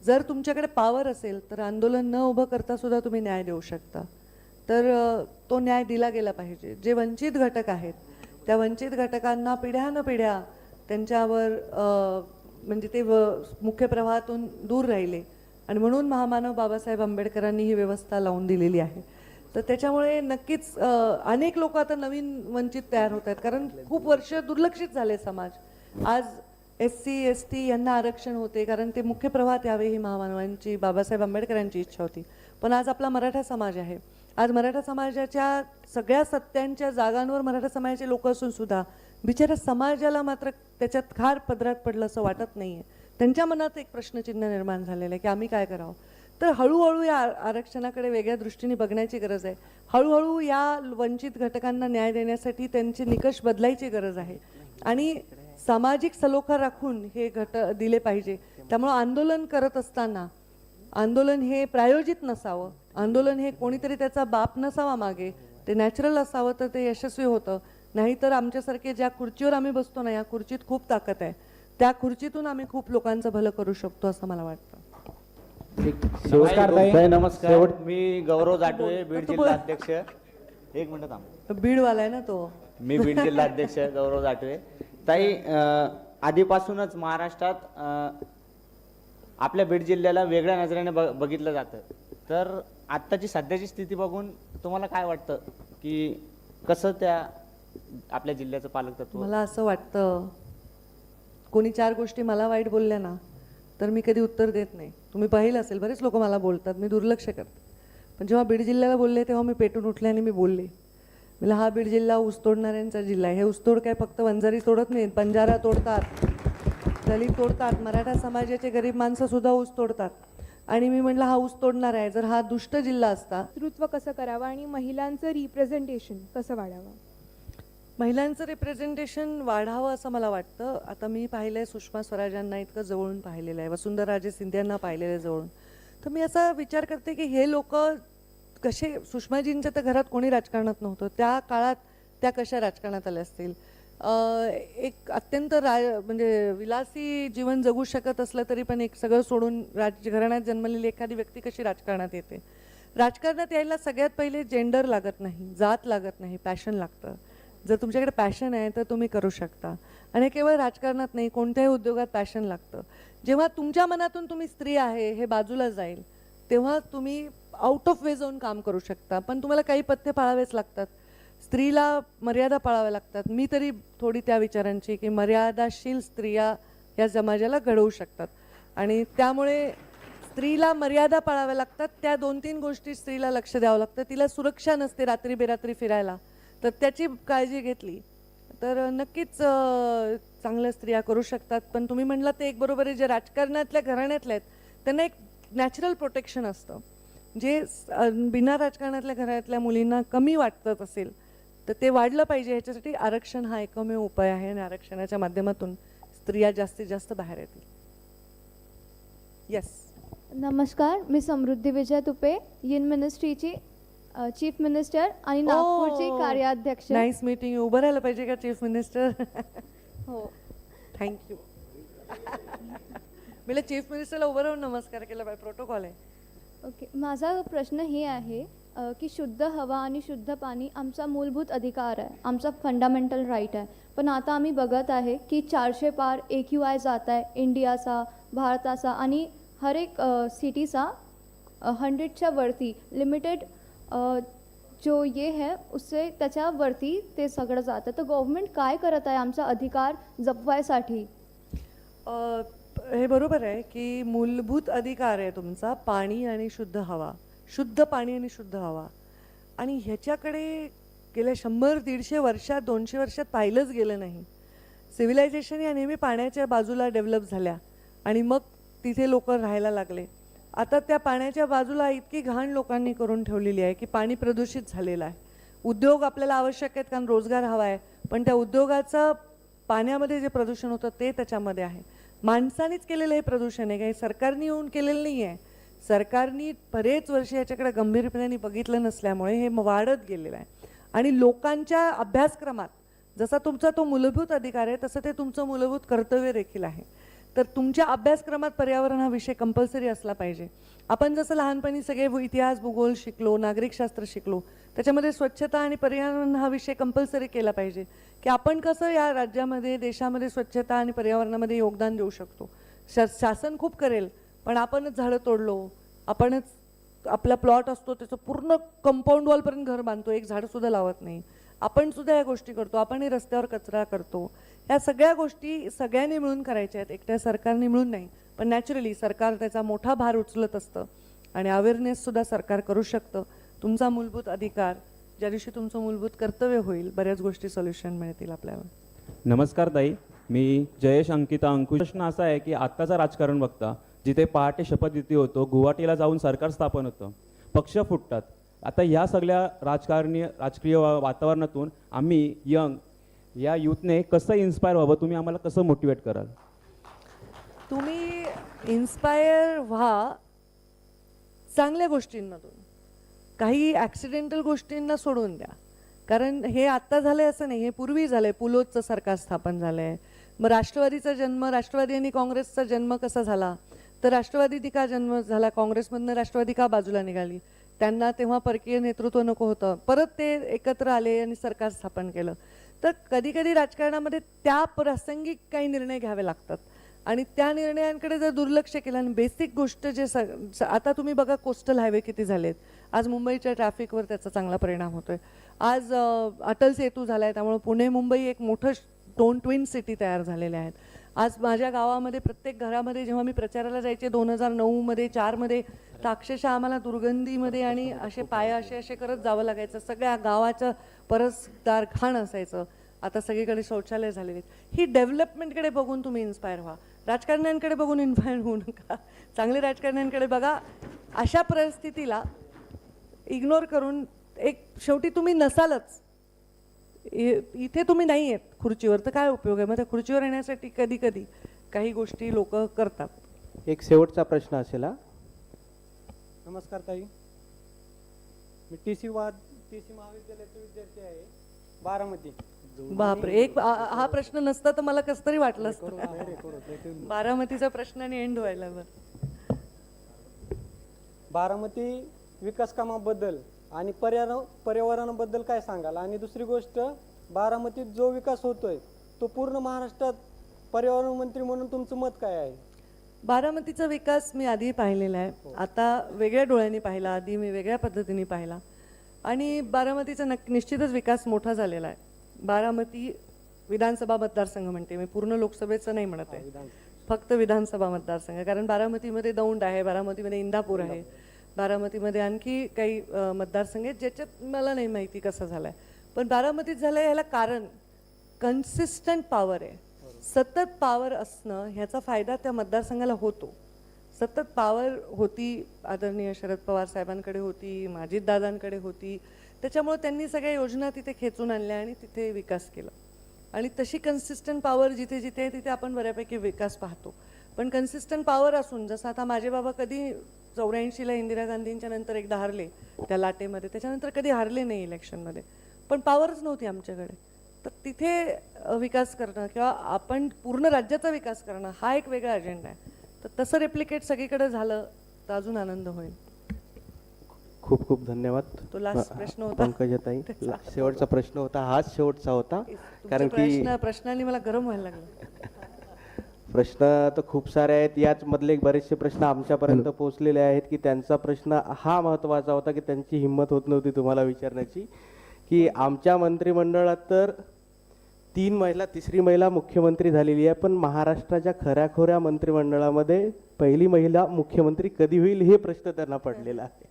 Speaker 1: जर तुमच्याकडे पॉवर असेल तर आंदोलन न उभं करता सुद्धा तुम्ही न्याय देऊ शकता. तर तो न्याय दिला गेला पाहिजे. जे वंचित घटक आहेत त्या वंचित घटकांना पिढ्यानपिढ्या त्यांच्यावर म्हणजे ते मुख्य प्रवाहातून दूर राहिले आणि म्हणून महामानव बाबासाहेब आंबेडकरांनी ही व्यवस्था लावून दिलेली आहे. तर त्याच्यामुळे नक्कीच अनेक लोक आता नवीन वंचित तयार होत आहेत, कारण खूप वर्ष दुर्लक्षित झाले समाज. आज SC ST यांना आरक्षण होते कारण ते मुख्य प्रवाहात यावे ही महामानवांची बाबासाहेब आंबेडकरांची इच्छा होती. पण आज आपला मराठा समाज आहे. आज मराठा समाजाच्या सगळ्या सत्यांच्या जागांवर मराठा समाजाचे लोक असून सुद्धा बिचाऱ्या समाजाला मात्र त्याच्यात खार पदरात पडलं असं वाटत नाही आहे. त्यांच्या मनात एक प्रश्नचिन्ह निर्माण झालेलं आहे की आम्ही काय करावं. तर हळूहळू या आरक्षणाकडे वेगळ्या दृष्टीने बघण्याची गरज आहे. हळूहळू या वंचित घटकांना न्याय देण्यासाठी त्यांचे निकष बदलायची गरज आहे आणि सामाजिक सलोखा राखून हे दिले पाहिजे. त्यामुळं आंदोलन करत असताना आंदोलन हे प्रायोजित नसावं, आंदोलन हे कोणीतरी त्याचा बाप नसावा मागे, ते नॅचरल असावं तर ते यशस्वी होतं. नाहीतर आमच्यासारखे ज्या खुर्चीवर आम्ही बसतो ना, या खुर्चीत खूप ताकद आहे, त्या खुर्चीतून आम्ही खूप लोकांचं भलं करू शकतो असं मला वाटतं.
Speaker 15: नमस्कार, मी गौरव जाटवे, बीड जिल्हा अध्यक्ष. एक मिनिट थांब.
Speaker 1: बीडवाला आहे ना तो.
Speaker 15: मी बीड जिल्हा अध्यक्ष गौरव जाटवे. ताई, आधीपासूनच महाराष्ट्रात आपल्या बीड जिल्ह्याला वेगळ्या नजरेने बघितलं जातं. तर आत्ताची सध्याची स्थिती बघून तुम्हाला काय वाटतं की कसं त्या आपल्या जिल्ह्याचं पालकत्व?
Speaker 1: मला असं वाटतं, कोणी 4 गोष्टी मला वाईट बोलल्या ना तर मी कधी उत्तर देत नाही. तुम्ही पाहिलं असेल बरेच लोक मला बोलतात, मी दुर्लक्ष करते. पण जेव्हा बीड जिल्ह्याला बोलले तेव्हा मी पेटून उठले आणि मी बोलले. मला हा बीड जिल्हा ऊस तोडणाऱ्यांचा जिल्हा आहे. हे ऊसतोड काय फक्त वंजारी तोडत नाहीत, बंजारा तोडतात, दलित तोडतात, मराठा समाजाचे गरीब माणसं सुद्धा ऊस तोडतात. आणि मी म्हटलं हा ऊस तोडणार आहे. जर हा दुष्ट जिल्हा असता,
Speaker 16: नेतृत्व कसं करावं आणि महिलांचं रिप्रेझेंटेशन कसं वाढावं?
Speaker 1: महिलांचं रिप्रेझेंटेशन वाढावं असं मला वाटतं. आता मी पाहिलं आहे सुषमा स्वराजांना इतकं जवळून पाहिलेलं आहे, वसुंधराजे शिंदेंना पाहिलेलं आहे जवळून. तर मी असा विचार करते की हे लोक कसे, सुषमाजींच्या तर घरात कोणी राजकारणात नव्हतं, त्या काळात त्या कशा राजकारणात आल्या असतील. एक अत्यंत म्हणजे विलासी जीवन जगू शकत असलं तरी पण एक सगळं सोडून राजघराण्यात जन्मलेली एखादी व्यक्ती कशी राजकारणात येते. राजकारणात यायला सगळ्यात पहिले जेंडर लागत नाही, जात लागत नाही, पॅशन लागतं. जर तुमच्याकडे पॅशन आहे तर तुम्ही करू शकता. आणि केवळ राजकारणात नाही, कोणत्याही उद्योगात पॅशन लागतं. जेव्हा तुमच्या मनातून तुम्ही स्त्री आहे हे बाजूला जाईल तेव्हा तुम्ही आउट ऑफ वे जाऊन काम करू शकता. पण तुम्हाला काही पथ्य पाळावेच लागतात. स्त्रीला मर्यादा पाळाव्या लागतात. मी तरी थोडी त्या विचारांची की मर्यादाशील स्त्रिया या समाजाला घडवू शकतात. आणि त्यामुळे स्त्रीला मर्यादा पाळाव्या लागतात. त्या 2-3 गोष्टी स्त्रीला लक्ष द्यावं लागतं. तिला सुरक्षा नसते रात्री बेरात्री फिरायला, तर त्याची काळजी घेतली तर नक्कीच चांगल्या स्त्रिया करू शकतात. पण तुम्ही म्हणलात ते एक बरोबर आहे, जे राजकारणातल्या घराण्यातल्या आहेत त्यांना एक नॅचरल प्रोटेक्शन असतं. जे बिना राजकारणातल्या घरातल्या मुलींना कमी वाटत असेल तर ते वाढलं पाहिजे. ह्याच्यासाठी आरक्षण हा एकमेव उपाय आहे आणि आरक्षणाच्या माध्यमातून स्त्रिया जास्तीत जास्त बाहेर येतील. येस.
Speaker 9: नमस्कार, मी समृद्धी विजय तुपे, इन मिनिस्ट्रीची चीफ मिनिस्टर आणि नागपूरची कार्याध्यक्ष.
Speaker 1: Nice meeting you. उभं राहायला पाहिजे का चीफ मिनिस्टर?
Speaker 9: हो,
Speaker 1: थँक्यू. मला चीफ मिनिस्टरला उभं राहून नमस्कार केला पाहिजे, प्रोटोकॉल आहे.
Speaker 9: ओके. माझा प्रश्न हे आहे की शुद्ध हवा आणि शुद्ध पाणी आमचा मूलभूत अधिकार आहे, आमचा फंडामेंटल राईट आहे. पण आता आम्ही बघत आहे की 400 पार AQI जात आहे इंडियाचा, भारताचा आणि हर एक सिटीचा 100च्या वरती लिमिटेड जो ये है उससे त्याच्यावरती ते सगळं जातं. तर गव्हर्नमेंट काय करत आहे आमचा अधिकार जपवायसाठी?
Speaker 1: हे बरोबर आहे की मूलभूत अधिकार आहे तुमचा पाणी आणि शुद्ध हवा, शुद्ध पाणी आणि शुद्ध हवा. आणि ह्याच्याकडे गेल्या 100-150 वर्षात 200 वर्षात पाहिलंच गेलं नाही. सिव्हिलायझेशन या नेहमी पाण्याच्या बाजूला डेव्हलप झाल्या आणि मग तिथे लोक राहायला लागले. आता त्या पाण्याच्या बाजूला इतकी घाण लोकांनी करून ठेवलेली आहे की पाणी प्रदूषित झालेलं आहे. उद्योग आपल्याला आवश्यक आहेत कारण रोजगार हवा आहे, पण त्या उद्योगाचं पाण्यामध्ये जे प्रदूषण होतं ते त्याच्यामध्ये आहे. माणसानेच केलेलं हे प्रदूषण आहे, काही सरकारने येऊन केलेलं नाही आहे. सरकारने बरेच वर्ष याच्याकडे गंभीरपणे बघितलं नसल्यामुळे हे वाढत गेलेलं आहे. आणि लोकांच्या अभ्यासक्रमात जसा तुमचा तो मूलभूत अधिकार आहे तसं ते तुमचं मूलभूत कर्तव्य देखील आहे. तर तुमच्या अभ्यासक्रमात पर्यावरण हा विषय कंपल्सरी असला पाहिजे. आपण जसं लहानपणी सगळे इतिहास भूगोल शिकलो, नागरिकशास्त्र शिकलो, त्याच्यामध्ये स्वच्छता आणि पर्यावरण हा विषय कंपल्सरी केला पाहिजे की आपण कसं या राज्यामध्ये देशामध्ये स्वच्छता आणि पर्यावरणामध्ये योगदान देऊ शकतो. शासन खूप करेल, पण आपणच झाडं तोडलो, आपणच आपला प्लॉट असतो त्याचं पूर्ण कंपाऊंड वॉलपर्यंत घर बांधतो, एक झाडंसुद्धा लावत नाही. आपण सुद्धा या गोष्टी करतो, आपणही रस्त्यावर कचरा करतो. या सगळ्या गोष्टी सगळ्यांनी मिळून करायच्या आहेत, एकट्या सरकारने मिळून नाही. पण नॅचरली सरकार त्याचा मोठा भार उचलत असतं आणि अवेअरनेससुद्धा सरकार करू शकतं. तुमचा मूलभूत अधिकार ज्या दिवशी तुमचं मूलभूत कर्तव्य होईल, बऱ्याच गोष्टी सोल्युशन मिळतील आपल्याला.
Speaker 17: नमस्कार ताई, मी जयेश अंकिता अंकुश. प्रश्न असा आहे की आत्ताचं राजकारण बघता, जिथे पहाटे शपथविधी होतो, गुवाहाटीला जाऊन सरकार स्थापन होतं, पक्ष फुटतात. आता या सगळ्या राजकीय वातावरणातून आम्ही या यूथने कसं इन्स्पायर व्हावं, तुम्ही आम्हाला कसं मोटिवेट कराल?
Speaker 1: तुम्ही इन्स्पायर व्हा चांगल्या गोष्टींमधून, काही ॲक्सिडेंटल गोष्टींना सोडून द्या. कारण हे आत्ता झालं आहे असं नाही, हे पूर्वी झालं आहे. पुलोदचं सरकार स्थापन झालं आहे. मग राष्ट्रवादीचा जन्म, राष्ट्रवादी आणि काँग्रेसचा जन्म कसा झाला, तर राष्ट्रवादी का जन्म झाला, काँग्रेसमधनं राष्ट्रवादी का बाजूला निघाली, त्यांना तेव्हा परकीय नेतृत्व नको होतं, परत ते एकत्र आले आणि सरकार स्थापन केलं. तर कधी कधी राजकारणामध्ये त्या प्रासंगिक काही निर्णय घ्यावे लागतात आणि त्या निर्णयांकडे जर दुर्लक्ष केलं आणि बेसिक गोष्ट जे आता तुम्ही बघा कोस्टल हायवे किती झालेत, आज मुंबईच्या ट्रॅफिकवर त्याचा चांगला परिणाम होतोय. आज अटल सेतू झाला आहे, त्यामुळे पुणे मुंबई एक मोठं 2 ट्विन सिटी तयार झालेल्या आहेत. आज माझ्या गावामध्ये प्रत्येक घरामध्ये जेव्हा मी प्रचाराला जायचे 2009मध्ये 4मध्ये, तर अक्षरशः आम्हाला दुर्गंधीमध्ये आणि असे पाय असे करत जावं लागायचं. सगळ्या गावाचं परसदार घाण असायचं. आता सगळीकडे शौचालय झालेले. ही डेव्हलपमेंटकडे बघून तुम्ही इन्स्पायर व्हा, राजकारण्यांकडे बघून इन्स्पायर होऊ नका. चांगले राजकारण्यांकडे बघा. अशा परिस्थितीला इग्नोर करून एक शेवटी तुम्ही नसालच, इथे तुम्ही नाही आहेत खुर्चीवर, तर काय उपयोग आहे? मग त्या खुर्चीवर येण्यासाठी कधी कधी काही गोष्टी लोक करतात.
Speaker 11: एक शेवटचा प्रश्न असेल.
Speaker 14: नमस्कार ताई, मी टीसी महाविद्यालयाचे विद्यार्थी आहे, बारामती.
Speaker 1: बापरे, एक हा प्रश्न नसता तर मला कसं तरी वाटलं असतं. बारामतीचा प्रश्नाने एंड व्हायला. बरं,
Speaker 14: बारामती विकास कामाबद्दल आणि पर्यावरणाबद्दल काय सांगाल? आणि दुसरी गोष्ट, बारामतीत जो विकास होतोय तो पूर्ण महाराष्ट्रात पर्यावरण मंत्री म्हणून तुमचं मत काय आहे?
Speaker 1: बारामतीचा विकास मी आधी पाहिलेला आहे, आता वेगळ्या डोळ्यांनी पाहिला, आधी मी वेगळ्या पद्धतीने पाहिला आणि बारामतीचा निश्चितच विकास मोठा झालेला आहे. बारामती विधानसभा मतदारसंघ म्हणते मी, पूर्ण लोकसभेचं नाही म्हणत आहे, फक्त विधानसभा मतदारसंघ. कारण बारामतीमध्ये दौंड आहे, बारामतीमध्ये इंदापूर आहे, बारामतीमध्ये आणखी काही मतदारसंघ आहेत ज्याच्यात मला नाही माहिती कसं झालं आहे. पण बारामतीत झालं आहे ह्याला कारण कन्सिस्टंट पॉवर आहे. सतत पॉवर असणं ह्याचा फायदा त्या मतदारसंघाला होतो. सतत पॉवर होती, आदरणीय शरद पवार साहेबांकडे होती, माजिददादांकडे होती, त्याच्यामुळे त्यांनी सगळ्या योजना तिथे खेचून आणल्या आणि तिथे विकास केला. आणि तशी कन्सिस्टंट पॉवर जिथे जिथे आहे तिथे आपण बऱ्यापैकी विकास पाहतो. पण कन्सिस्टंट पॉवर असून, जसं आता माझे बाबा कधी 84ला इंदिरा गांधींच्या नंतर एकदा हारले त्या लाटेमध्ये, त्याच्यानंतर कधी हारले नाही इलेक्शनमध्ये, पण पॉवरच नव्हती आमच्याकडे. तर तिथे विकास करणं किंवा आपण पूर्ण राज्याचा विकास करणं हा एक वेगळा अजेंडा आहे. तर तसं रेप्लिकेट सगळीकडे झालं तर अजून आनंद होईल.
Speaker 11: खूप खूप धन्यवाद.
Speaker 1: तो लास्ट प्रश्न होता
Speaker 11: पंकजाताई, शेवटचा प्रश्न होता, हाच शेवटचा होता. कारण की
Speaker 1: प्रश्नांनी मला गरम व्हायला लागलं.
Speaker 11: प्रश्न तर खूप सारे आहेत, याच मधले बरेचसे प्रश्न आमच्यापर्यंत पोहोचलेले आहेत की त्यांचा प्रश्न हा महत्त्वाचा होता की त्यांची हिंमत होत नव्हती तुम्हाला विचारण्याची की आमच्या मंत्रिमंडळात तर 3 महिला, तिसरी महिला मुख्यमंत्री झालेली आहे, पण महाराष्ट्राच्या खऱ्याखोऱ्या मंत्रिमंडळामध्ये पहिली महिला मुख्यमंत्री कधी होईल हे प्रश्न त्यांना पडलेला आहे.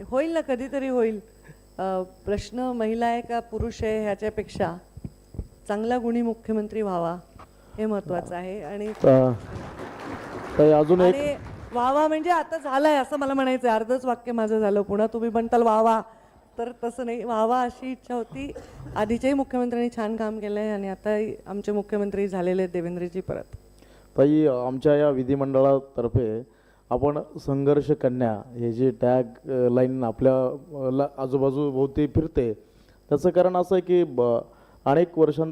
Speaker 1: होईल ना, कधीतरी होईल. प्रश्न महिला आहे का पुरुष आहे ह्याच्यापेक्षा चांगला गुणी मुख्यमंत्री व्हावा हे महत्वाचं आहे. आणि
Speaker 11: अजून एक
Speaker 1: वावा म्हणजे आता झालंय असं मला म्हणायचं आहे. अर्धच वाक्य माझं झालं. पुन्हा तुम्ही म्हणताल वावा, तर तसं नाही. वावा अशी इच्छा होती. आधीच्याही मुख्यमंत्र्यांनी छान काम केलंय आणि आता आमचे मुख्यमंत्री झालेले आहेत देवेंद्रजी परत.
Speaker 18: ताई, आमच्या या विधिमंडळातर्फे आपण संघर्ष कन्या हे जे टॅग लाईन आपल्या आजूबाजूभोवती फिरते, त्याचं कारण असं आहे की अनेक वर्षांपासून